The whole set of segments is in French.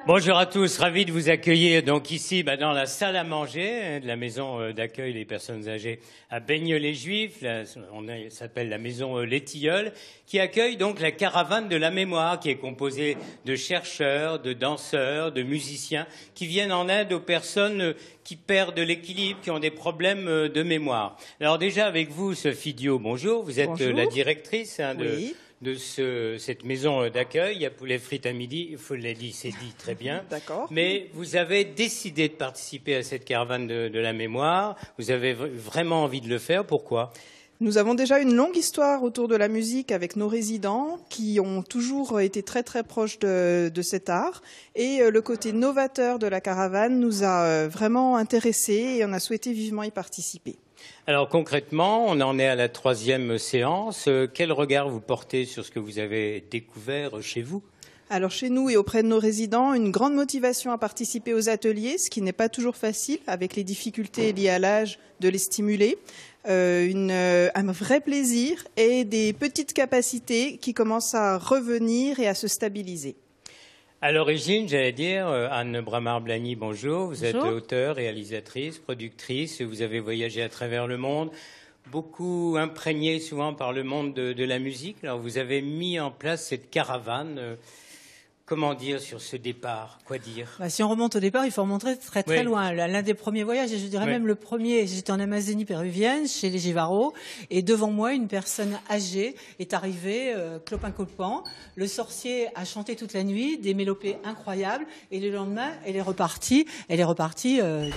Bonjour à tous, ravi de vous accueillir donc ici dans la salle à manger de la maison d'accueil des personnes âgées à Beigneux-les-Juifs. Ça s'appelle la maison Les Tilleuls, qui accueille donc la caravane de la mémoire, qui est composée de chercheurs, de danseurs, de musiciens, qui viennent en aide aux personnes qui perdent l'équilibre, qui ont des problèmes de mémoire. Alors déjà avec vous, Sophie Dio, bonjour, vous êtes la directrice de cette maison d'accueil. Il y a poulet frites à midi, il faut le dire, c'est dit très bien. D'accord. Mais vous avez décidé de participer à cette caravane de la mémoire. Vous avez vraiment envie de le faire. Pourquoi ? Nous avons déjà une longue histoire autour de la musique avec nos résidents qui ont toujours été très très proches de cet art. Et le côté novateur de la caravane nous a vraiment intéressés et on a souhaité vivement y participer. Alors concrètement, on en est à la 3e séance. Quel regard vous portez sur ce que vous avez découvert chez vous ? Alors chez nous et auprès de nos résidents, une grande motivation à participer aux ateliers, ce qui n'est pas toujours facile avec les difficultés liées à l'âge de les stimuler. Un vrai plaisir et des petites capacités qui commencent à revenir et à se stabiliser. À l'origine, j'allais dire, Anne Bramard-Blagny, bonjour. Vous êtes auteure, réalisatrice, productrice. Vous avez voyagé à travers le monde, beaucoup imprégné souvent par le monde de la musique. Alors, vous avez mis en place cette caravane. Comment dire sur ce départ ? Quoi dire ? Si on remonte au départ, il faut remonter très très loin. L'un des premiers voyages, et je dirais même le premier, j'étais en Amazonie péruvienne, chez les Givaro, et devant moi, une personne âgée est arrivée, clopin-clopin. Le sorcier a chanté toute la nuit, des mélopées incroyables, et le lendemain, elle est repartie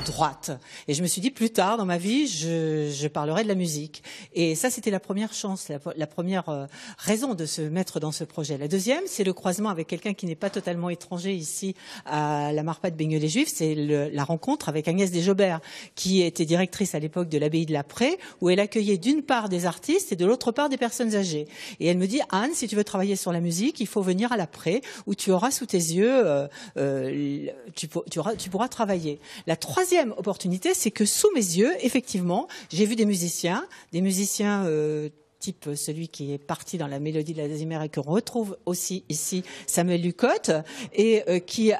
droite. Et je me suis dit, plus tard dans ma vie, je parlerai de la musique. Et ça, c'était la première chance, la première raison de se mettre dans ce projet. La deuxième, c'est le croisement avec quelqu'un qui n'est pas totalement étranger ici à la Marpa de Beigneux-les-Juifs, c'est la rencontre avec Agnès Desjobert, qui était directrice à l'époque de l'abbaye de la Prée, où elle accueillait d'une part des artistes et de l'autre part des personnes âgées. Et elle me dit, Anne, si tu veux travailler sur la musique, il faut venir à la Prée, où tu auras sous tes yeux, tu pourras travailler. La troisième opportunité, c'est que sous mes yeux, effectivement, j'ai vu des musiciens type celui qui est parti dans la mélodie de l'Alzheimer et qu'on retrouve aussi ici, Samuel Lucotte, et qui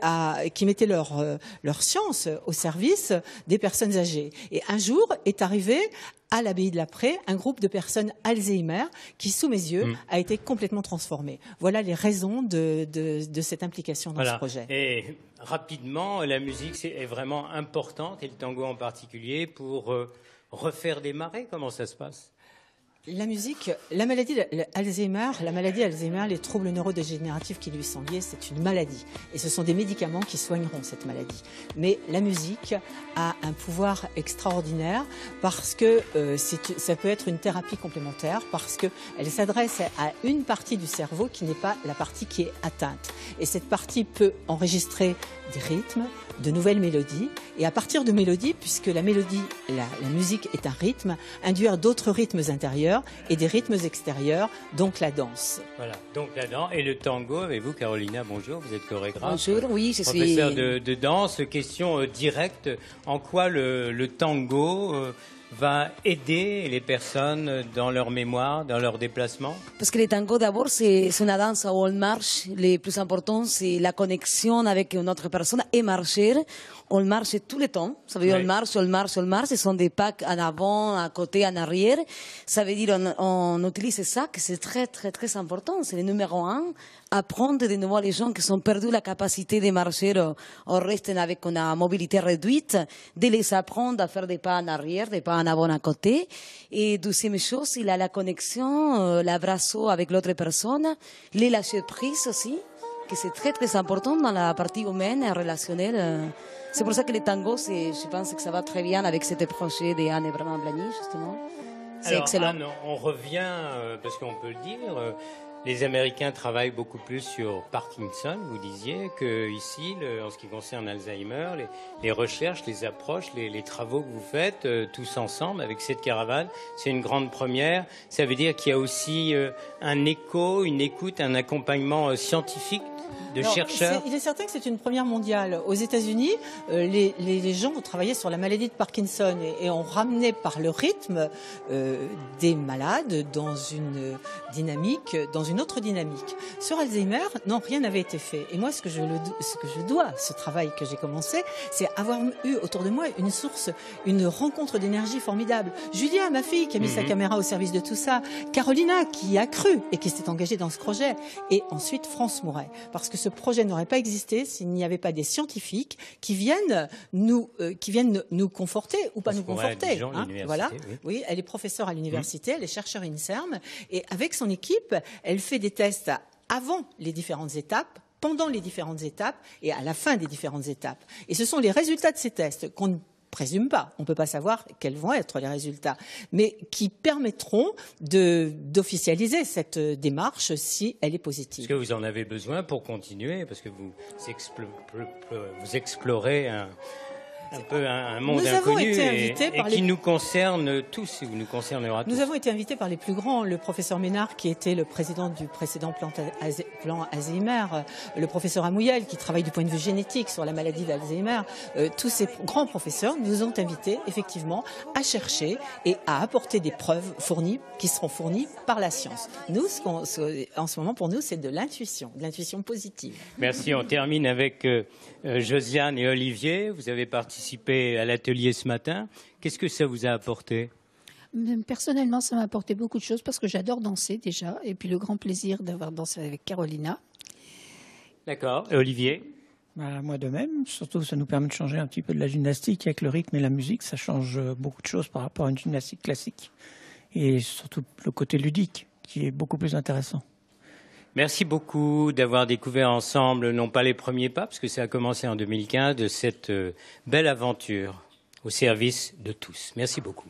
mettait leur science au service des personnes âgées. Et un jour est arrivé à l'abbaye de la Prée, un groupe de personnes Alzheimer qui, sous mes yeux, a été complètement transformé. Voilà les raisons de cette implication dans ce projet. Et rapidement, la musique est vraiment importante, et le tango en particulier, pour refaire démarrer. Comment ça se passe ? La musique, la maladie Alzheimer, les troubles neurodégénératifs qui lui sont liés, c'est une maladie. Et ce sont des médicaments qui soigneront cette maladie. Mais la musique a un pouvoir extraordinaire parce que ça peut être une thérapie complémentaire, parce qu'elle s'adresse à une partie du cerveau qui n'est pas la partie qui est atteinte. Et cette partie peut enregistrer des rythmes, de nouvelles mélodies, et à partir de mélodies, puisque la mélodie, la musique est un rythme, induire d'autres rythmes intérieurs et des rythmes extérieurs, donc la danse. Voilà, donc la danse et le tango. Avec vous, Carolina, bonjour, vous êtes chorégraphe. Bonjour, oui, je suis professeur de danse. Question directe, en quoi le tango va aider les personnes dans leur mémoire, dans leur déplacement? Parce que le tango, d'abord, c'est une danse où on marche. Le plus important, c'est la connexion avec une autre personne et marcher. On marche tout le temps. Ça veut dire on marche, on marche, on marche. Ce sont des pas en avant, à côté, en arrière. Ça veut dire on utilise ça, que c'est très, très, très important. C'est le numéro 1. Apprendre de nouveau les gens qui ont perdu la capacité de marcher ou restent avec une mobilité réduite, de les apprendre à faire des pas en arrière, des pas en avant à côté. Et deuxième chose, il a la connexion, l'abrasso avec l'autre personne, les lâcher prise aussi, que c'est très très important dans la partie humaine et relationnelle. C'est pour ça que le tango, je pense que ça va très bien avec ce projet d'Anne Bramard-Blagny, justement. C'est excellent. Anne, on revient, parce qu'on peut le dire, les Américains travaillent beaucoup plus sur Parkinson, vous disiez, qu'ici, en ce qui concerne Alzheimer, les recherches, les approches, les travaux que vous faites tous ensemble avec cette caravane, c'est une grande première. Ça veut dire qu'il y a aussi un écho, une écoute, un accompagnement scientifique de chercheurs. Il est certain que c'est une première mondiale. Aux États-Unis, les gens ont travaillé sur la maladie de Parkinson et ont ramené par le rythme des malades dans une dynamique, dans une autre dynamique. Sur Alzheimer, non, rien n'avait été fait. Et moi, ce que je dois, ce travail que j'ai commencé, c'est avoir eu autour de moi une source, une rencontre d'énergie formidable. Julia, ma fille, qui a mis sa caméra au service de tout ça. Carolina, qui a cru et qui s'est engagée dans ce projet. Et ensuite, France Mouret. Parce que ce projet n'aurait pas existé s'il n'y avait pas des scientifiques qui viennent nous conforter ou pas nous conforter. Hein, voilà. Oui, elle est professeure à l'université, elle est chercheure INSERM et avec son équipe, elle fait des tests avant les différentes étapes, pendant les différentes étapes et à la fin des différentes étapes. Et ce sont les résultats de ces tests qu'on ne présume pas, on ne peut pas savoir quels vont être les résultats, mais qui permettront d'officialiser cette démarche si elle est positive. Est-ce que vous en avez besoin pour continuer? Parce que vous explorez un peu un monde inconnu et qui nous concerne tous, et nous concernera tous. Nous avons été invités par les plus grands, le professeur Ménard qui était le président du précédent plan Alzheimer, le professeur Amouyel qui travaille du point de vue génétique sur la maladie d'Alzheimer. Tous ces grands professeurs nous ont invités effectivement à chercher et à apporter des preuves qui seront fournies par la science. Nous, en ce moment pour nous, c'est de l'intuition positive. Merci, on termine avec Josiane et Olivier. Vous avez participé à l'atelier ce matin. Qu'est-ce que ça vous a apporté? Personnellement, ça m'a apporté beaucoup de choses parce que j'adore danser déjà. Et puis le grand plaisir d'avoir dansé avec Carolina. D'accord. Et Olivier? Moi de même. Surtout, ça nous permet de changer un petit peu de la gymnastique. Avec le rythme et la musique, ça change beaucoup de choses par rapport à une gymnastique classique. Et surtout le côté ludique qui est beaucoup plus intéressant. Merci beaucoup d'avoir découvert ensemble, non pas les premiers pas, parce que ça a commencé en 2015, de cette belle aventure au service de tous. Merci beaucoup.